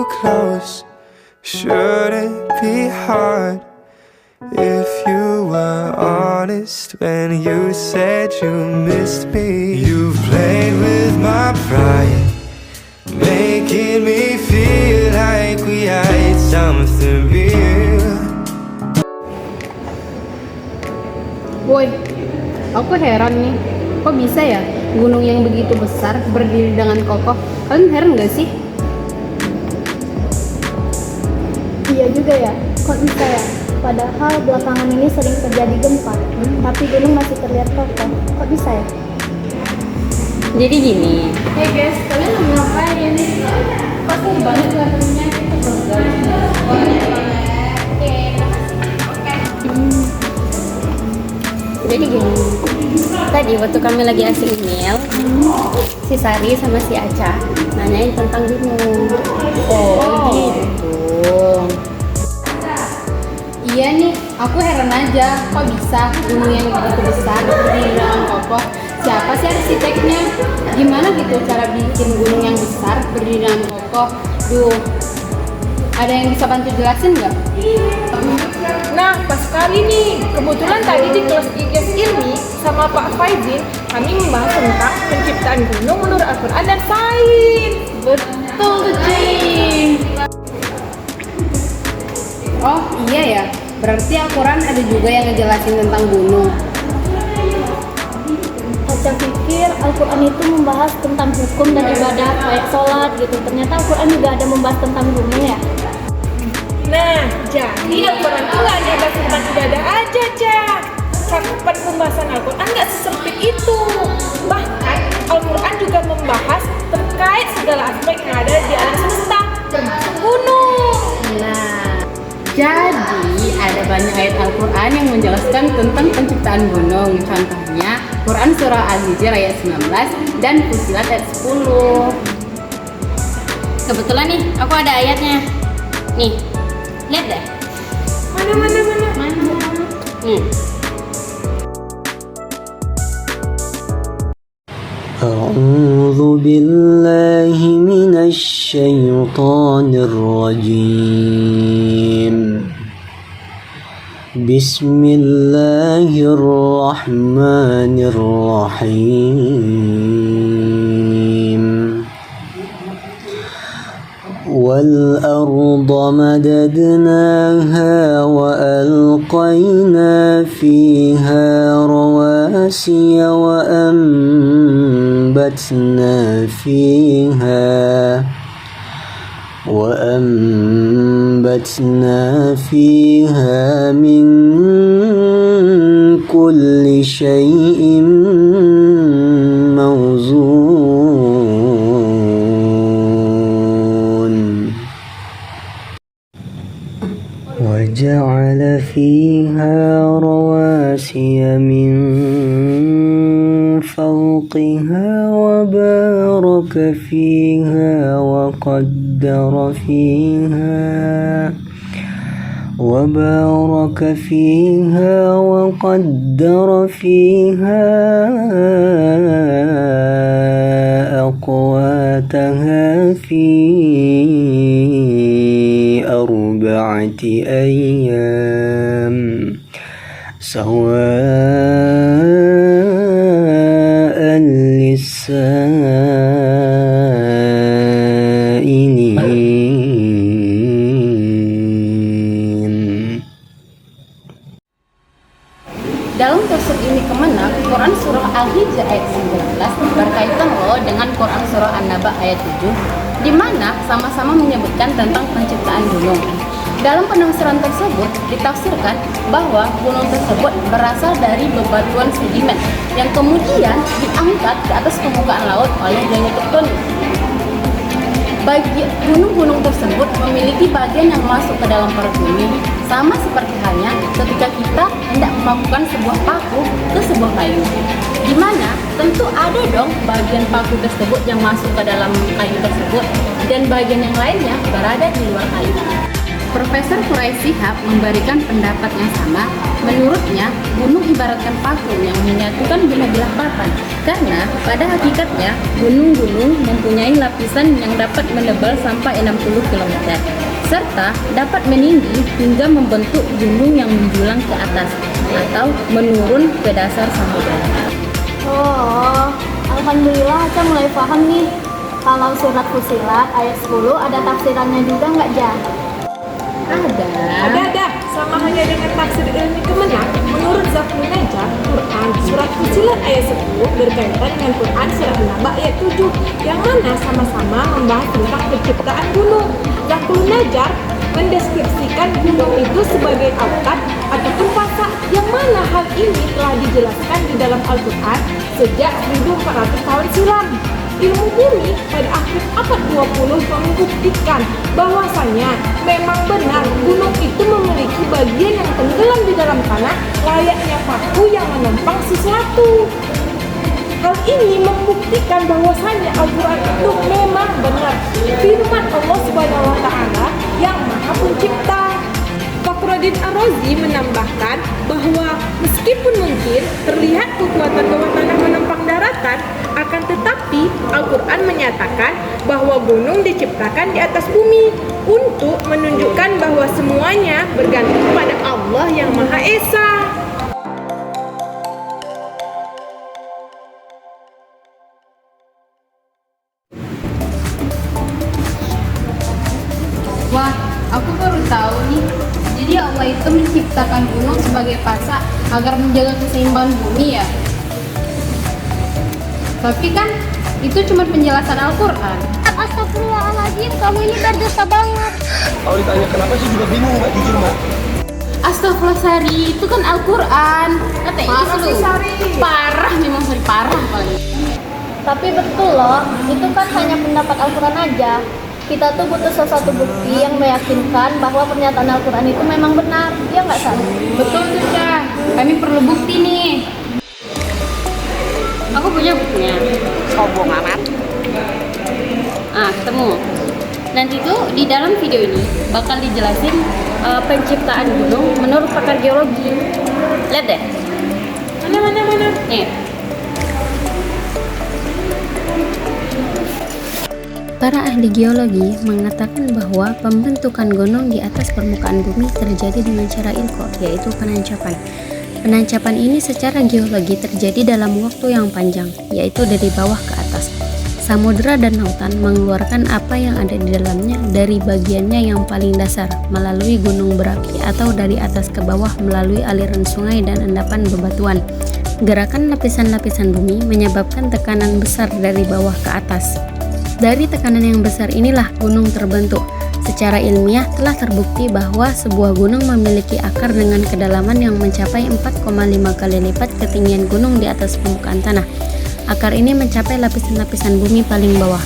too close. Shouldn't be hard if you were honest when you said you missed me. You've played with my pride, making me feel like we had something real. Woi, aku heran nih, kok bisa ya gunung yang begitu besar berdiri dengan kokoh? Kalian heran gak sih? Iya juga ya, kok bisa ya? Padahal belakangan ini sering terjadi gempa, tapi gunung masih terlihat kokoh. Kok bisa ya? Jadi gini. Hey guys, kalian lagi ngapain? Kok seru banget kelihatannya? Jadi gini, tadi waktu kami lagi asik email, si Sari sama si Aca nanyain tentang gunung. Oh gitu. Iya nih, aku heran aja kok bisa gunung yang begitu besar berdiri dengan kokoh. Siapa sih arsiteknya? Gimana gitu cara bikin gunung yang besar berdiri dengan kokoh? Duh, ada yang bisa bantu jelasin nggak? Nah, pas sekali nih, kebetulan tadi di kelas IGS Ilmi sama Pak Faizin, kami membahas tentang penciptaan gunung menurut Al-Quran dan sains. Betul tuh, Cing. Oh iya ya, berarti Al-Quran ada juga yang ngejelasin tentang gunung. Aca pikir Al-Quran itu membahas tentang hukum dan ibadah kayak sholat gitu. Ternyata Al-Quran juga ada membahas tentang gunung ya. Nah, jadi Al-Quran itu nggak hanya bahas tentang ibadah aja, Cak. Cakupan pembahasan Al-Quran nggak sesempit itu. Bahkan Al-Quran juga membahas terkait segala aspek yang ada di alam semesta, termasuk gunung. Nah, jadi ada banyak ayat Al-Quran yang menjelaskan tentang penciptaan gunung. Contohnya Quran Surah Al-Hijr ayat 19 dan Fussilat ayat 10. Kebetulan nih, aku ada ayatnya. Nih, lihat deh. Mana? Nih. أعوذ بالله من الشيطان الرجيم بسم الله الرحمن الرحيم والأرض مددناها وألقينا فيها رواسي وأنبتنا فيها من كل شيء موزون وجعل فيها رواسي من فوقها وبارك فيها وقدر فيها أقواتها في 4 أيام سواء للسائلين. Dalam tafsir ini kemenak, Quran Surah Al-Hijr ayat 19 berkaitan loh dengan Quran Surah An-Naba ayat 7, di mana sama-sama menyebutkan tentang penciptaan gunung. Dalam penafsiran tersebut ditafsirkan bahwa gunung tersebut berasal dari bebatuan sedimen yang kemudian diangkat ke atas permukaan laut oleh gaya tektonik. Bagi gunung-gunung tersebut memiliki bagian yang masuk ke dalam perut bumi, sama seperti halnya ketika kita hendak melakukan sebuah paku ke sebuah kayu, di mana tentu ada dong bagian paku tersebut yang masuk ke dalam kayu tersebut dan bagian yang lainnya berada di luar kayu. Profesor Quraish Shihab memberikan pendapat yang sama. Menurutnya, gunung ibaratkan paku yang menyatukan bilah-bilah papan. Karena pada hakikatnya, gunung-gunung mempunyai lapisan yang dapat menebal sampai 60 km. Serta dapat meninggi hingga membentuk gunung yang menjulang ke atas atau menurun ke dasar samudra. Oh, alhamdulillah Aca mulai paham nih. Kalau surat Fussilat ayat 10 ada tafsirannya juga nggak, Ja? Ada. Sama hanya dengan tafsir ilmi Kemenak, menurut Zafrul Najjar, Quran surat Fussilat ayat 10 berkaitan dengan Quran surah An-Naba ayat 7 yang mana sama-sama membahas tentang penciptaan gunung. Zafrul Najjar mendeskripsikan gunung itu sebagai aukad ataupun pasak, yang mana hal ini telah dijelaskan di dalam Al-Quran sejak 1400 tahun silam. Ilmu bumi pada akhir abad 20 membuktikan bahwasanya memang benar gunung itu memiliki bagian yang tenggelam di dalam tanah layaknya paku yang menempang sesuatu. Hal ini membuktikan bahwasanya Al-Quran itu memang benar firman Allah Subhanahu wa Ta'ala yang Maha Pencipta. Fakhruddin Ar-Razi menambahkan bahwa meskipun mungkin terlihat kekuatan bawah tanah menempang daratan, akan tetapi Al-Quran menyatakan bahwa gunung diciptakan di atas bumi untuk menunjukkan bahwa semuanya bergantung pada Allah yang Maha Esa. Wah, aku baru tahu nih. Jadi Allah itu menciptakan gunung sebagai pasak agar menjaga keseimbangan bumi ya. Tapi kan itu cuma penjelasan Al-Quran. Astagfirullahaladzim, kamu ini berdosa banget. Kalau ditanya kenapa sih juga bingung, Mbak, jujur Mbak. Astagfirullah Sari, itu kan Al-Quran. Parah sih, Sari. Parah memang Sari, parah paling. Tapi betul loh, itu kan hanya pendapat Al-Quran aja. Kita tuh butuh sesuatu bukti yang meyakinkan bahwa pernyataan Al-Quran itu memang benar. Iya nggak, Sari? Betul tuh, Cah. Kami perlu bukti nih. Aku punya buktinya. Sombong amat. Ketemu. Nanti tuh di dalam video ini bakal dijelasin penciptaan gunung menurut pakar geologi. Lihat deh. Mana? Nih. Para ahli geologi mengatakan bahwa pembentukan gunung di atas permukaan bumi terjadi dengan cara ilko, yaitu penancapan. Penancapan ini secara geologi terjadi dalam waktu yang panjang, yaitu dari bawah ke atas. Samudra dan lautan mengeluarkan apa yang ada di dalamnya dari bagiannya yang paling dasar melalui gunung berapi atau dari atas ke bawah melalui aliran sungai dan endapan bebatuan. Gerakan lapisan-lapisan bumi menyebabkan tekanan besar dari bawah ke atas. Dari tekanan yang besar inilah gunung terbentuk. Secara ilmiah telah terbukti bahwa sebuah gunung memiliki akar dengan kedalaman yang mencapai 4,5 kali lipat ketinggian gunung di atas permukaan tanah. Akar ini mencapai lapisan-lapisan bumi paling bawah.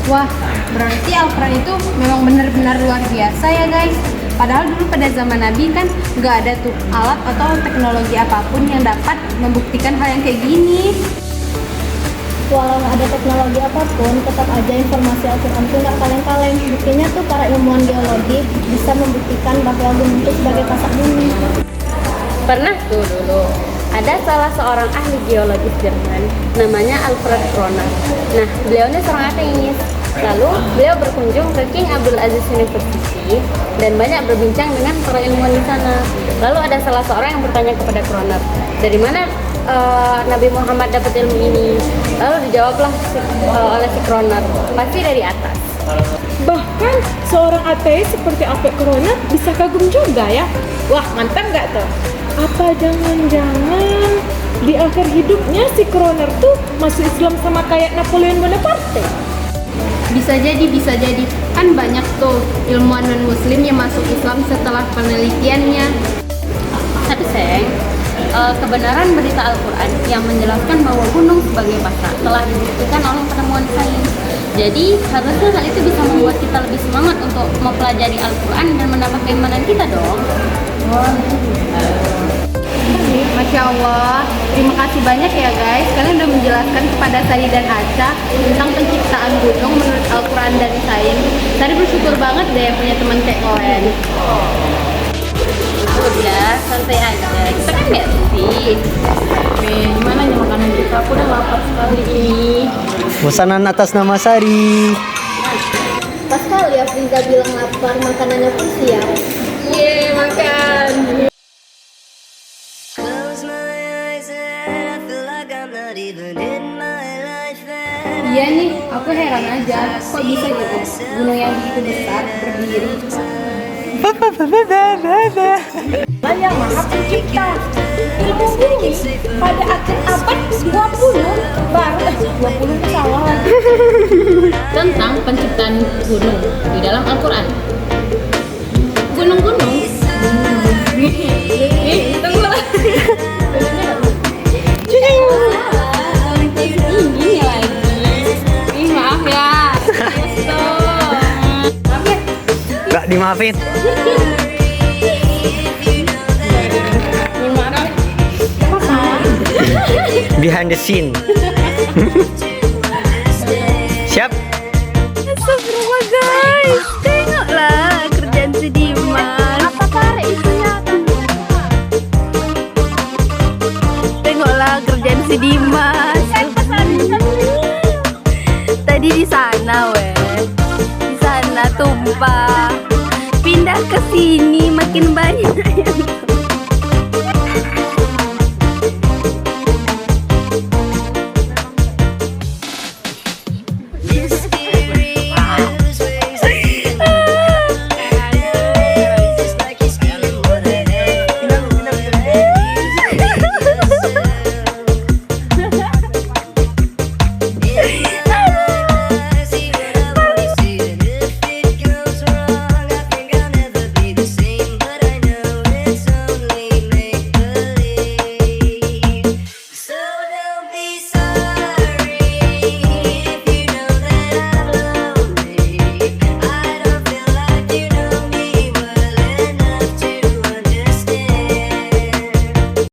Wah, berarti Al-Quran itu memang benar-benar luar biasa ya guys. Padahal dulu pada zaman Nabi kan nggak ada tuh alat atau teknologi apapun yang dapat membuktikan hal yang kayak gini. Walau ada teknologi apapun, tetap aja informasi Al-Quran itu nggak kaleng-kaleng. Buktinya tuh para ilmuwan geologi bisa membuktikan bahwa gunung itu sebagai pasak bumi. Pernah tuh dulu ada salah seorang ahli geologis Jerman namanya Alfred Kroner. Nah, beliau ini seorang ateis. Lalu beliau berkunjung ke King Abdul Aziz University dan banyak berbincang dengan para ilmuwan di sana. Lalu ada salah seorang yang bertanya kepada Kroner, dari mana Nabi Muhammad dapat ilmu ini? Lalu dijawablah oleh si Kroner, pasti dari atas. Bahkan seorang ateis seperti Alfred Kroner bisa kagum juga ya. Wah, mantap nggak tuh? Apa jangan-jangan di akhir hidupnya si Kroner tuh masuk Islam sama kayak Napoleon Bonaparte? Bisa jadi. Kan banyak tuh ilmuwan non-muslim yang masuk Islam setelah penelitiannya. Tapi kebenaran berita Al-Quran yang menjelaskan bahwa gunung sebagai pasak telah dibuktikan oleh penemuan sains. Jadi harusnya hal itu bisa membuat kita lebih semangat untuk mempelajari Al-Quran dan menambah keimanan kita dong. Tapi Masya Allah, terima kasih banyak ya guys. Kalian udah menjelaskan kepada Sari dan Aca tentang penciptaan gunung menurut Al-Quran dan Sains. Sari bersyukur banget deh punya teman kayak kalian. Udah, santai aja. Kita kan bestie. Gimana nih makanan kita? Aku udah lapar sekali ini. Pesanan atas nama Sari. Pas kali ya Friza bilang lapar, makanannya pun siap. Yeay, makan. Iya nih, aku heran aja. Kok bisa gitu? Gunung yang begitu besar berdiri. Tuhan yang Maha Pencipta. Ilmu bumi pada akhir abad 20 baru 20 salah lagi. Tentang penciptaan gunung di dalam Al-Quran. Gunung-gunung. Tunggu lah. Tinggi lagi. Maaf ya. Maaf ya. Gak dimaafin. Behind the scene. Siap. Astagfirullah guys, tengoklah kerjaan si Dimas. Apa tarik isunya? Tengoklah kerjaan si Dimas. Tadi di sana di sana tumpah. Pindah ke sini makin banyak yang